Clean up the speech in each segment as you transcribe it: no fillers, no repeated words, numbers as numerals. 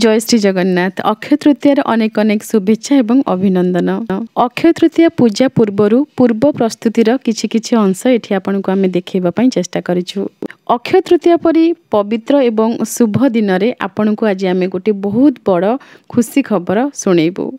जय श्री जगन्नाथ। अक्षय तृतीयार अनेक अनेक शुभेच्छा एवं अभिनंदन। अक्षय तृतीया पूजा पूर्व प्रस्तुतिर किछि किछि अंश एठी आपनको आमे देखैबा पई चेष्टा करिछु। अक्षय तृतीया परी पवित्र एवं शुभ दिन रे आपनको आज आमे गोटे बहुत बड़ खुशी खबर सुनेबू।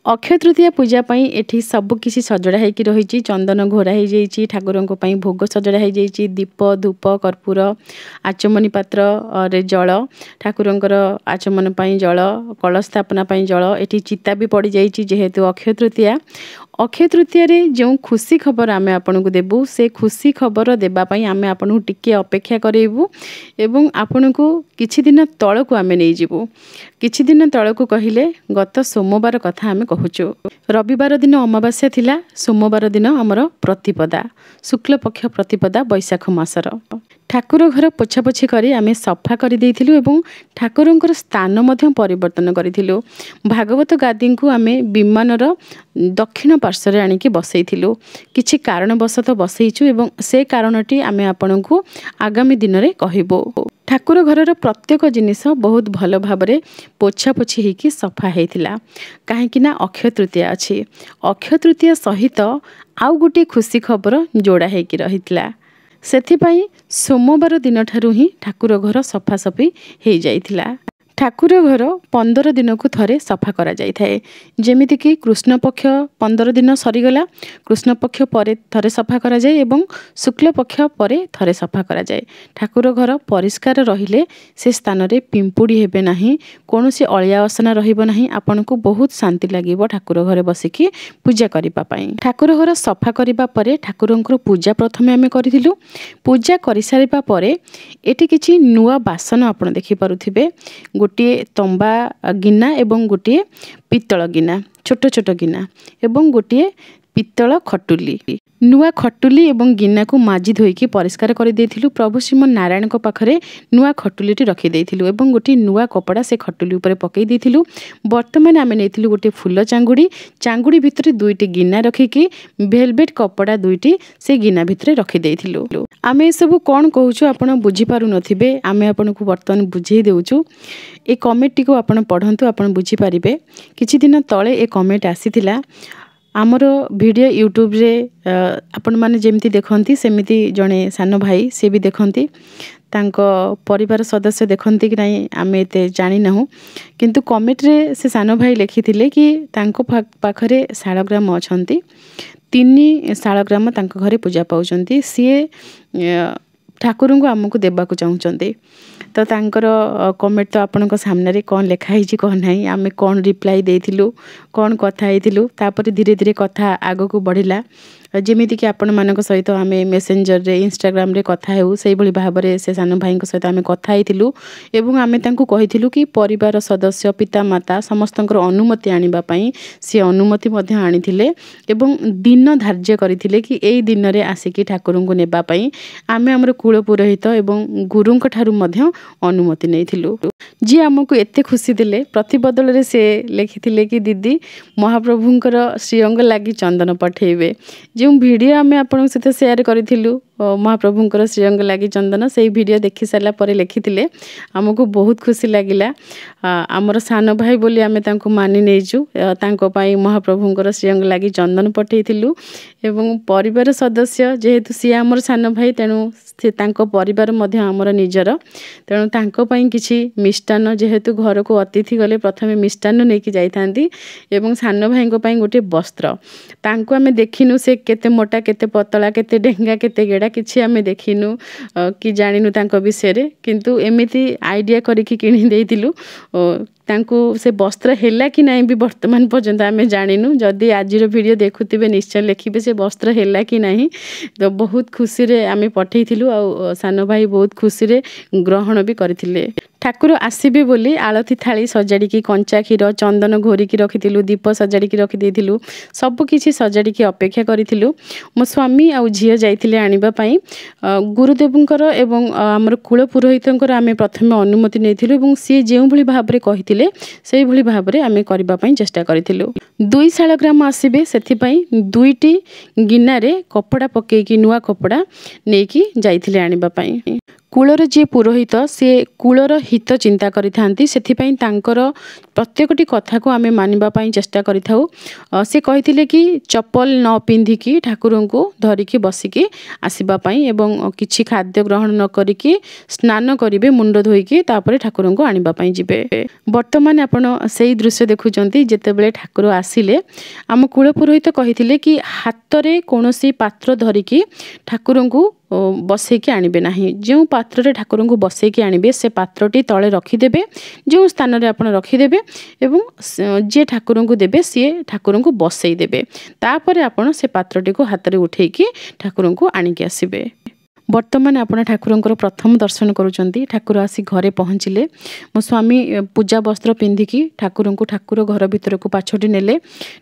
अक्षय तृतीया पूजा पई एठी सब किछि सजड़ा हेकि रहिछि। चंदन घोरा हे जाइछि, ठाकुरंको पई भोग सजड़ा हे जाइछि। दीप धूप कर्पूर आचमनी पात्र रे जल, ठाकुरंकर आचमन पई जल, कलश स्थापना पई जल, एठी चिता भी पड़ी जाइछि। जेहेतु अक्षय तृतीया रे जो खुशी खबर आमे आपनको देबू, से खुशी खबर देबा पई आमे आपनको टिके अपेक्षा करेबू एवं आपनको किछि दिन तळको आमे नै जिवू। किछि दिन तळको कहिले गत सोमवार कथा आमे कहूचु। रविवार दिन अमावास्या थिला, सोमवार दिन हमर प्रतिपदा, शुक्ल पक्ष प्रतिपदा बैशाख मासर। ठाकुर घर पोछापोछि करी आमे सफा करि देइथिलु एवं ठाकुरंकर स्थान मध्य परिवर्तन करिथिलु। भागवत गादी को आमे विमानर दक्षिण पार्श्व आनिकी बसैथिलु। किछि कारणवशत बसैछु एवं से कारणटी आमे आपनकु आगामी दिन रे कहिबो। ठाकुर घरर प्रत्येक जिनिस बहुत भल भाबरे पोछापोछि हेकि सफा हेथिला, काहेकि ना अक्षय तृतीया अछि। अक्षय तृतीया सहित आउ गोटे खुशी खबर जोड़ा हेकि रहितला। सेथिपाई सोमवार दिन ठारु ही ठाकुर घर सफासफी हे जाइथिला। ठाकुर घर 15 दिन को थरे सफा करा जाय थाए। जेमिति कि कृष्ण पक्ष 15 दिन सरीगला, कृष्ण पक्ष परे थरे सफा करा जाय एवं शुक्ल पक्ष परे थरे सफा करा जाय। ठाकुर घर परिष्कार रहिले से स्थान रे पिंपुड़ी हेबे नाही, कोनोसी अलिया असना रहिबो नाही। आपनको बहुत शांति लागिबो ठाकुर घरे बसिकी पूजा करिबा पई। ठाकुर घर सफा करिबा परे ठाकुरंकर पूजा प्रथमे आमे करिथिलु। पूजा करि सारिबा परे एठी किछि नुवा बासन आपण देखि पारुथिबे। गोटे तंबा गिना एवं गोटे पित्तल गिना, छोट छोट गिना एवं गोटे पित्तल खटुली। नुआ खटुली एवं गिना को माजी धोईकी परिष्कार कर देथिलु। प्रभु श्रीमन नारायण को पाखरे नुआ खटुलीटी रखी देथिलु एवं गोटे नुआ कपड़ा से खटुली ऊपर पकई देथिलु। वर्तमान आमे नेथिलु गोटे फूल चांगुड़ी भितरे दुईटी गिना रखिकी वेलवेट कपड़ा दुईटी से गिना भितरे रखी देथिलु। आमे सब कोन कहूछु आपण बुझी पारु नथिबे, आमे आपनको वर्तमान बुझेई देउछु। ए कमेंट टिको आपण पढंतु, आपण बुझी पारिबे। किछि दिन तळे ए कमेंट आसीथिला। आमर वीडियो यूट्यूब रे आपण माने जेमती देखंती सेमिति जणे सान भाई से भी देखंती, तांको परिवार सदस्य देखंती कि नहीं आमे एते जानि नाहु। किंतु कमेंट रे से सान भाई लिखिथिले कि तांको पाखरे शालग्राम अछंती, 3 शालग्राम तांको घरे पूजा पाउचंती। सीए ठाकुर को आमको देबाकू चाहूचंती। तो तांकर कमेंट तो आपनको सामने रे कोन लेखा हिची कोन नाही, आमे कोन रिप्लाई देथिलु, कोन कथा हेतिलु, तापर धीरे धीरे कथा आगो को बढ़िला। जेमिति कि आपण मानक सहित आमे मेसेंजर रे इंस्टाग्राम रे कथा हेउ, सेहि भली भाबरे से सान भाई को सहित आमे कथा हेतिलु एवं आमे तांको कहिथिलु कि परिवार सदस्य पिता माता समस्तंकर अनुमति आनिबा पई से अनुमति मध्ये आनिथिले एवं दिन धार्य करिथिले कि एई दिन रे आसिकी ठाकुर को नेबा पई आमे हमर कुल पुरोहित एवं गुरुंक ठारु मध्ये अनुमति नेथिलु। जी हमको एते खुशी दिले। प्रतिबदल रे से लिखिथिले कि दीदी महाप्रभुंकर श्रीअंग लागि चंदन पठेबे। जो वीडियो आमे आपन सहित शेयर करिथिलु महाप्रभुंकर श्रीअंग लागि चंदन, से वीडियो देखि साला परे लिखिथिले हमको बहुत खुशी लागिला। हमर सान भाई बोली आमे तांको मानि नेजु, तांको पई महाप्रभुंकर श्रीअंग लागि चंदन पठेइथिलु एवं परिवार सदस्य जेहेतु सी हमर सान भाई, तेनु से तांको परिवार मध्ये हमर निजर, तेनु तांको पई किछि मिष्टान्न, जेहेतु घर को अतिथि गले प्रथमे मिष्टान्न नेकी जाइथांती एवं सान भाई को पई गोटे वस्त्र। तांको आमे देखिनु से केते मोटा केते पतला केते डेंगा केते गेडा किछि आमे देखिनु कि जानिनु तांको विषय रे, किंतु एमिति आइडिया करिकि किनि देइतिलु। तांको से वस्त्र हेला कि नहीं भी वर्तमान पर्यंत आमे जानिनु। जदि आजिर वीडियो देखुथिबे निश्चय लिखिबे से वस्त्र हेला कि नहीं। तो बहुत खुशी रे आमे पठेइथिलु आ सान भाई बहुत खुशी रे ग्रहण भी करथिले। ठाकुर आसीबे बोली आलती थाली सजाड़ी कंचा क्षीर चंदन घोरिकी रखिथिलु, दीप सजाड़ी रखी देइथिलु, सब किछि सजाड़ी अपेक्षा करिथिलु। मो स्वामी आ झियो जाइथिले आनिबा पई। गुरुदेवंकर एवं हमर कुल पुरोहितंकर आमे प्रथमे अनुमति नेथिलु एवं सी जेउ भली भाबरे कहिथिले सेही भली भाबरे आमे करिबा पई चेष्टा करिथिलु। 2 शालग्राम आसीबे, सेथि पई 2टी गिना रे कपड़ा पकेकी नुआ कपड़ा नेकी जाइथिले आनिबा पई। कूलर जी पुरोहित सी कूलर हित चिंता करिथांती सेथिपई तांकर प्रत्येकटी कथा को आमे मानिबा पई चेष्टा करिथाउ। से कहिथिले कि चप्पल न पिंधिकी ठाकुर को धरिकी बसिकी आसीबा पई एवं किछि खाद्य ग्रहण न करिकी स्नान करिवे मुंड धोइकी तापरे ठाकुर को आनिबा पई जिवे। वर्तमान आपण सेही दृश्य देखुचंती जेतेबेले ठाकुर आसिले आम कूल पुरोहित कहिथिले कि हातरे कोनोसी पात्र धरिकी ठाकुर को बसैकी आनिबे नाही। जो पात्र रे ठाकुर को बसैकी आनिबे से पात्रटी तले रखिदेबे जो स्थान रे आपण रखिदेबे एवं जे ठाकुर को देबे सी ठाकुर को बसई देबे तापर आपण से पात्रटी को हाथ रे उठेकी ठाकुर को आनिकी आसीबे। वर्तमान आपण ठाकुर प्रथम दर्शन करुचंती। ठाकुर आसी घरे पहुँचिले मो स्वामी पूजा वस्त्र पिंधिकी ठाकुर घर भीतर को पाछटी नेले।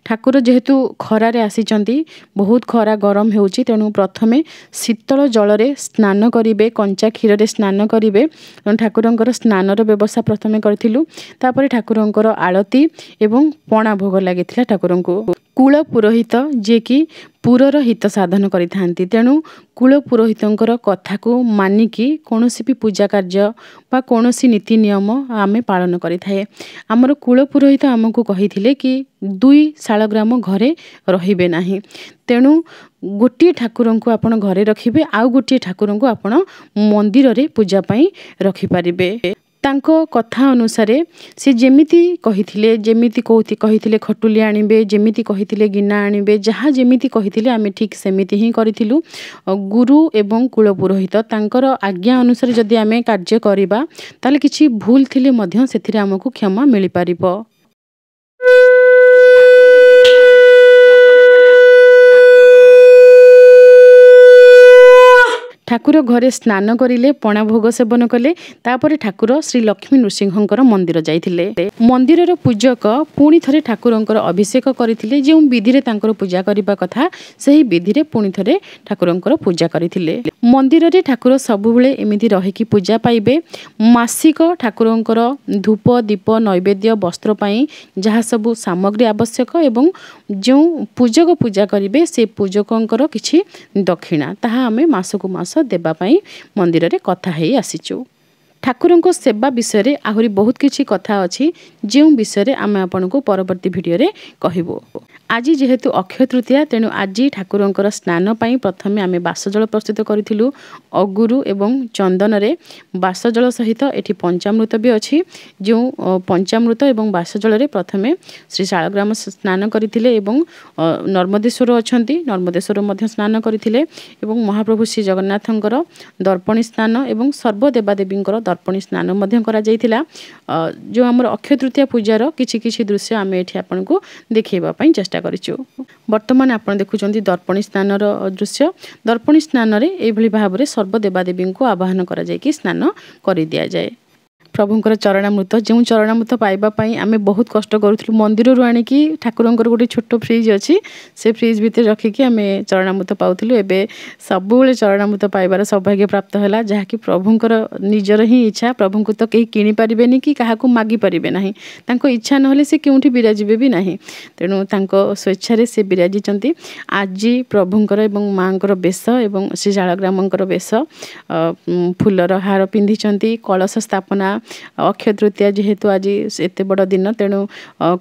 ठाकुर जेहेतु खरारे आसीचंती बहुत खरा गरम हेउची तेणु प्रथमे शीतल जलरे स्नान करिवे कंचा क्षीर रे स्नान करिवे। ठाकुरंकर स्नानर व्यवस्था प्रथमे करथिलु तापर ठाकुरंकर आळती एवं पणा भोग लागिथिला। ठाकुरंको कूल पुरोहित जे कि पुरर हित साधन करिथांती तेणु कूल पुरोहितंकर कथा को मानिकी कोनोसी भी पूजा कार्य बा कोनोसी नीति नियम आमे पालन करिथाए। हमर कूल पुरोहित हमकु कहिथिले कि 2 शालग्राम घरे रहिबे नाही तेणु गोटे ठाकुर को आपण घरे रखिबे आउ गोटे ठाकुर को आपण मंदिर रे पूजा पई रखि परिबे। तांको कथा अनुसार से जेमिति कहिथिले जेमिति कोथि कहिथिले खटुली आनिबे जेमिति कहिथिले गिना आनिबे जहाँ जेमिति कहिथिले आमे ठीक सेमिति ही करिथिलु। गुरु एवं कुल पुरोहित तांकर आज्ञा अनुसार जदि आमे कार्य करिबा ताले किछि भूल थिले मध्य सेथिरे हमकु क्षमा मिलि पारिबो। ठाकुर घरे स्नान करिले पणा भोग सेवन कले तापर ठाकुर श्री लक्ष्मी नृसिंहंकर मंदिर जाइथिले। मंदिरर पूजक पुणी थरे ठाकुरंकर अभिषेक करथिले जे विधि रे तांकर पूजा करिबा कथा सही विधि रे पुणी थरे ठाकुरंकर पूजा करथिले। मंदिर रे ठाकुर सबुबले एमिति रहिकी पूजा पाइबे। मासिक ठाकुरंकर धूप दीप नैवेद्य वस्त्र पई जहाँ सबु सामग्री आवश्यक एवं जो पूजक पूजा करिवे से पूजकंकर किछि दक्षिणा ताहा आमे मासकु मास देबा पई मंदिर रे कथा हेई आसीचु। ठाकुर को सेवा विषय रे आहुरी बहुत किछि कथा अछि जे विषय रे आमे आपन को परवर्ती वीडियो रे कहिबो। आज जेहेतु अक्षय तृतीया तेणु आज ठाकुरंकर स्नान पई प्रथमे आमे बासजल प्रस्तुत करिथिलु। अगुरु एवं चंदन रे बासजल सहित एठी पंचामृत भी अछि जो पंचामृत एवं बासजल रे प्रथमे श्री शालग्राम स्नान करिथिले एवं नर्मदेश्वर अछंती नर्मदेश्वर मध्ये स्नान करिथिले एवं महाप्रभु श्री जगन्नाथंकर दर्पणी स्नान एवं सर्व देवादेवींकर दर्पणी स्नान मध्ये करा जायतिला। जो हमर अक्षय तृतीया पूजार किछि किछि दृश्य आमे एठी आपन को देखैबा पई चेष्टा करिछु। वर्तमान आपण देखुचंती दर्पणी स्नानर दृश्य। दर्पणी स्नान रे एभली भाबरे सर्व देवादेवी को आवाहन करा जाय कि स्नान करि दिया जाय। प्रभुंकर चरणामृत जो चरणामृत पाइबा पई आमे बहुत कष्ट करूथलु। मंदिर रु आनी कि ठाकुरंकर गोटे छोट फ्रिज अछि से फ्रिज भीतर रखी कि आमे चरणामृत पाउथलु। एबे सबुले चरणामृत पाइबार सौभाग्य प्राप्त होला जहा कि प्रभुंकर निजर ही इच्छा। प्रभु को तो केही किनि परिबेनी कि काहाकू मागी परिबे नाही। तांको इच्छा नहले से केउठी बिराजिबे भी नाही तेणु तांको स्वेच्छा रे से बिराजिचंती। आज प्रभुंकर एवं मांकर बेश एवं श्री शालग्रामंकर बेश फुलर हार पिंधिचंती। कलश स्थापना अक्षय तृतीया जेहेतु आज एते बड़ दिन तेणु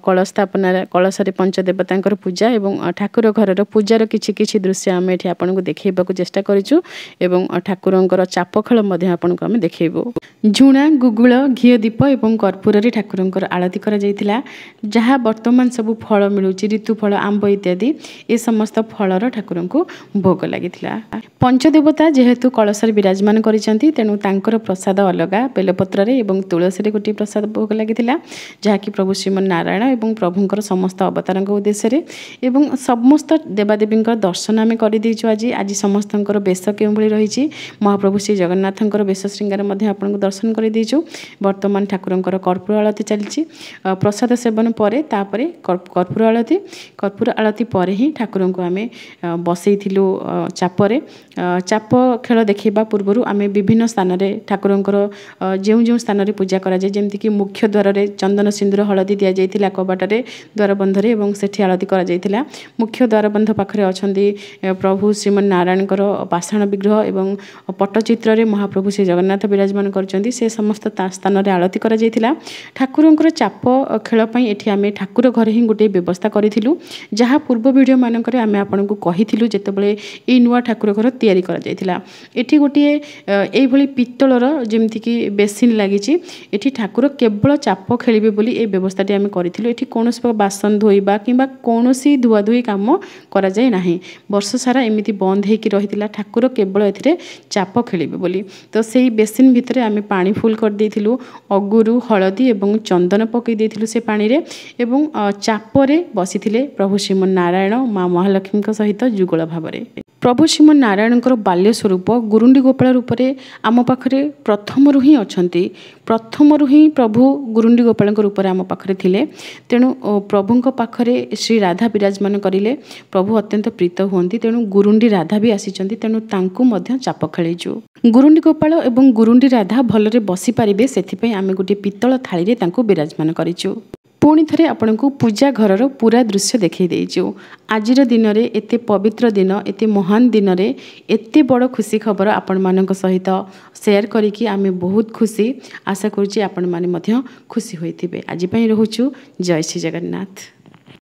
कलश स्थापना कलश रे पंचदेवतांकर पूजा एवं ठाकुर घर पूजार किछि किछि दृश्य आम एठी आपन को देखैबा को चेष्टा करिछु एवं ठाकुरंकर चाप खेल मध्ये आपन को आमे देखैबो। झुणा गुगुल घियो दीप एवं कर्पूर रे ठाकुरंकर आरती करा जायतिला। जहाँ वर्तमान सब फल मिलुची ऋतु फल आंब इत्यादि ए समस्त फलर ठाकुरन को भोग लागिथिला। पंचदेवता जेहेतु कलश रे विराजमान करिसंती तेणु तांकर प्रसाद अलगा बेलपत्र रे एवं तुलसी रे गोटे प्रसाद भोग लागिथिला जहा कि प्रभु श्रीमन नारायण एवं प्रभुंकर समस्त अवतारंक उद्देश्य रे एवं समस्त देवादेवींकर दर्शन आमे करि दिछु। आज समस्तंकर बेश केउ भली रहिछि महाप्रभु श्री जगन्नाथंकर बेश श्रृंगार मध्ये आपन को दर्शन करि दिछु। वर्तमान ठाकुरंकर कर्पूर आरती चलिछि। प्रसाद सेवन परे तापरे कर्पूर आरती परे ही ठाकुरंको आमे बसैथिलु चापरे। चाप खेल देखैबा पूर्वरु आमे विभिन्न स्थान रे ठाकुरंकर जेउ जेउ स्थान स्थान पूजा कराए जमीक मुख्य द्वार में चंदन सिंदूर हलदी दि जाइए कबाटे द्वारबंधे और से आलती कर मुख्य द्वारबंध पाखे अच्छा प्रभु श्रीमन नारायण पाषाण विग्रह और पट्टचित्र में महाप्रभु श्री जगन्नाथ विराजमान कर समस्त स्थान में आलती कर ठाकुर चाप खेलपाई ये आम ठाकुर घर ही गोटे व्यवस्था करूँ जहाँ पूर्व वीडियो मानक आम आपन को कही जितेबाला ये नुआ ठाकुर घर तैयारी कर गोटे ये पित्तलर जमीक बेसिन लगी ये ठाकुर केवल चाप खेलिबे बोली ये व्यवस्था आम करूँ ये कौन बासन धोइबा कि कौन धुआधुई काम करा जाए नाही वर्ष सारा एमती बंद होकर रही ठाकुर केवल ए चाप खेलिबे बोली तो से बेसिन भितर आम पानी फुल कर देथिलु अगुरु हलदी एवं चंदन पकई देथिलु से पानी रे एवं चापरे बसीथिले प्रभु श्रीमन नारायण माँ महालक्ष्मी सहित जुगल भाव प्रभु श्रीमन नारायण बाल्य स्वरूप गुरुंडी गोपाल रूप में आम पाखे प्रथम ही अच्छा प्रथम ही प्रभु गुरुंडी गोपाल रूप में आम पाखे थिले तेणु प्रभु पाखरे श्री राधा विराजमान करिले प्रभु अत्यंत प्रीत हुंती तेणु गुरुंडी राधा भी आसीचंती तेणु तांकु मध्य चाप खेलैछु गुरुंडी गोपाल एवं गुरुंडी राधा भलरे बसी पारिबे सेथिपई आमे गोटे पित्तल थाली रे तांकु विराजमान करिछु पुणी थे आपण को पूजा घर पूरा दृश्य देखई देइछु आजिर दिन में एते पवित्र दिन एते महान दिन में एते बड़ खुशी खबर आपण मानक सहित शेयर करिकी आमे बहुत खुशी आशा करुच्ची आपण माने मध्य खुशी होइथिबे आज पई रहूछु जय श्री जगन्नाथ।